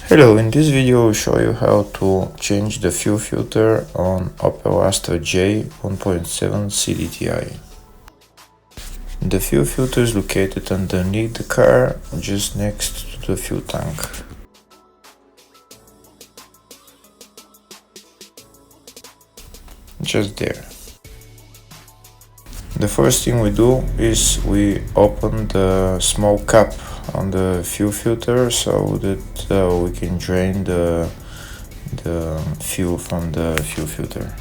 Hello, in this video I will show you how to change the fuel filter on Opel Astra J 1.7 CDTI. The fuel filter is located underneath the car, just next to the fuel tank. Just there. The first thing we do is we open the small cap on the fuel filter so that we can drain the fuel from the fuel filter.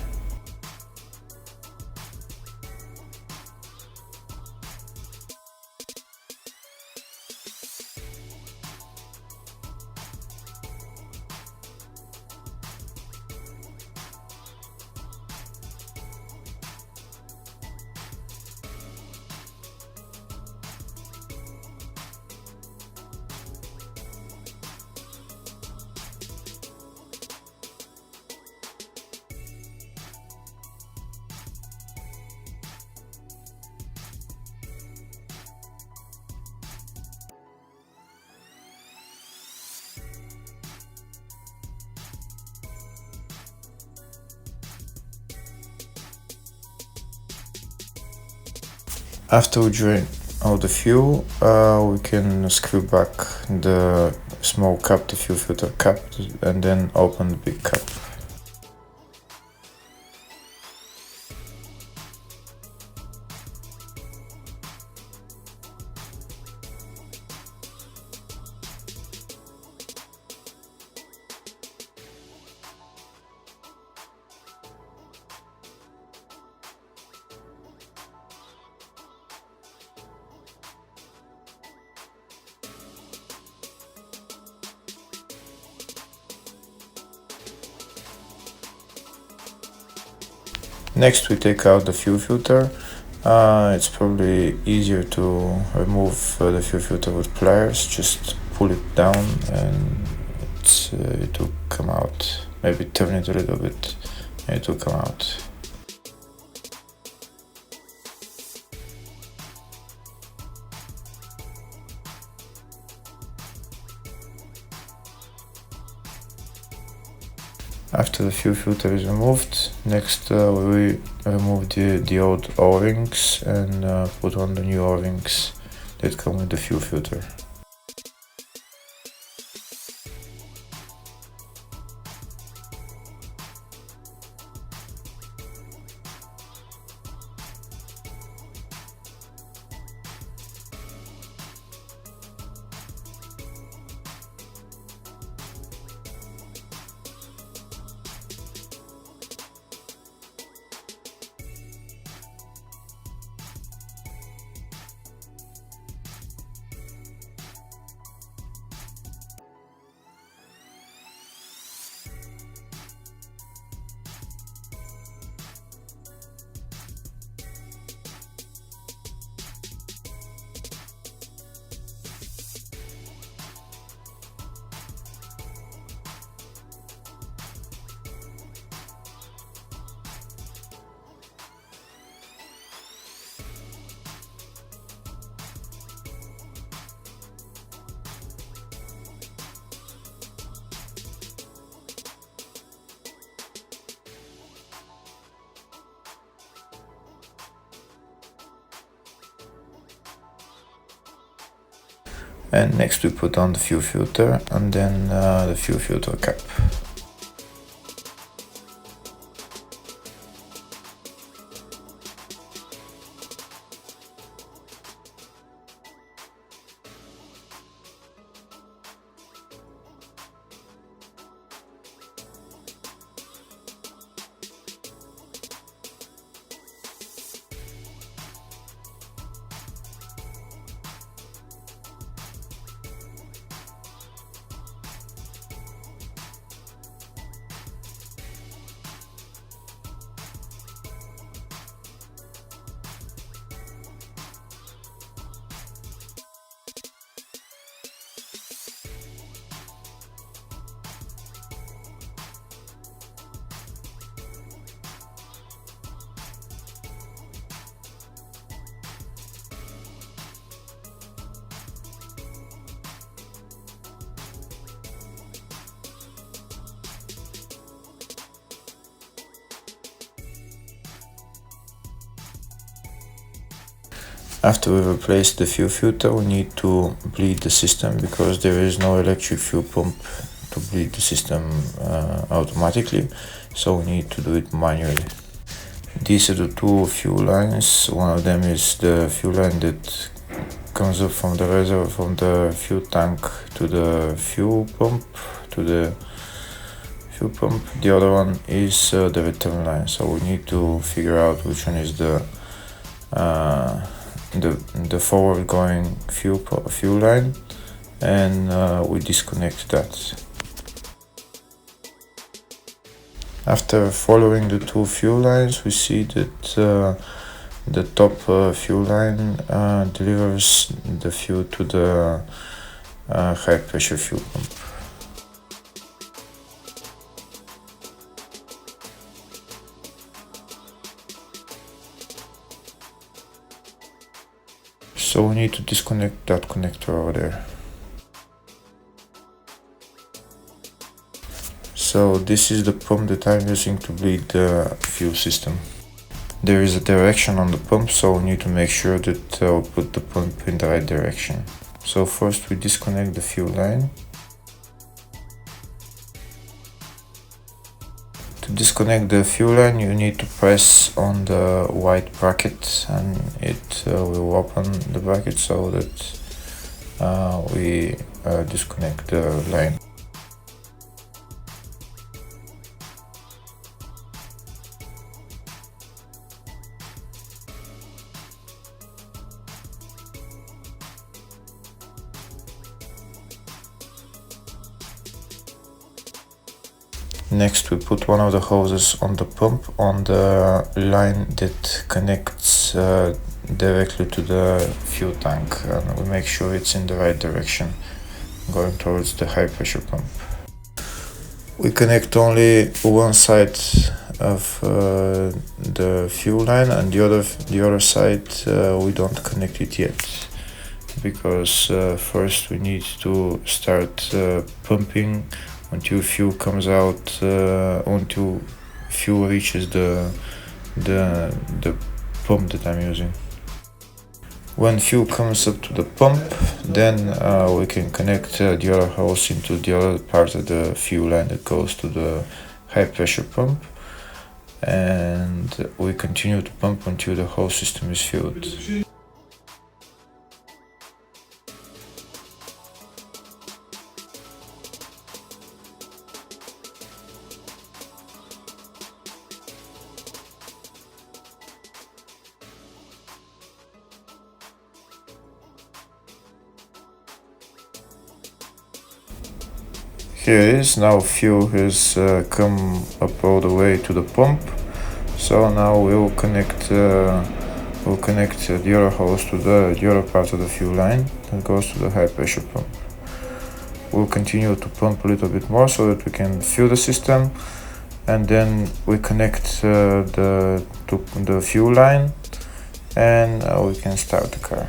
After we drain all the fuel, we can screw back the small cap, the fuel filter cap, and then open the big cap. Next we take out the fuel filter. It's probably easier to remove the fuel filter with pliers. Just pull it down and it will come out. Maybe turn it a little bit and it will come out. After the fuel filter is removed, next we remove the old O-rings and put on the new O-rings that come with the fuel filter. And next we put on the fuel filter and then the fuel filter cap. After we replace the fuel filter, we need to bleed the system because there is no electric fuel pump to bleed the system automatically, so we need to do it manually. These are the two fuel lines. One of them is the fuel line that comes up from the reservoir, from the fuel tank to the fuel pump, The other one is the return line, so we need to figure out which one is the forward going fuel line, and we disconnect that. After following the two fuel lines, we see that the top fuel line delivers the fuel to the high pressure fuel pump. So we need to disconnect that connector over there. So this is the pump that I'm using to bleed the fuel system. There is a direction on the pump, so we need to make sure that we put the pump in the right direction. So first we disconnect the fuel line. To disconnect the fuel line, you need to press on the white bracket, and it will open the bracket so that we disconnect the line. Next, we put one of the hoses on the pump on the line that connects directly to the fuel tank, and we make sure it's in the right direction, going towards the high pressure pump. We connect only one side of the fuel line, and the other side we don't connect it yet, because first we need to start pumping until fuel comes out, until fuel reaches the pump that I'm using. When fuel comes up to the pump, then we can connect the other hose into the other part of the fuel line that goes to the high pressure pump, and we continue to pump until the whole system is filled. Here it is. Now fuel has come up all the way to the pump. So now we'll connect the other hose to the other part of the fuel line that goes to the high pressure pump. We'll continue to pump a little bit more so that we can fill the system, and then we connect the fuel line, and we can start the car.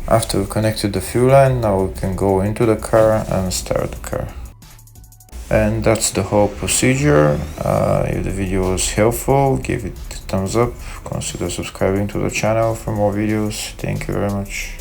After we connected the fuel line, now we can go into the car and start the car. And that's the whole procedure. If the video was helpful, give it a thumbs up, consider subscribing to the channel for more videos. Thank you very much.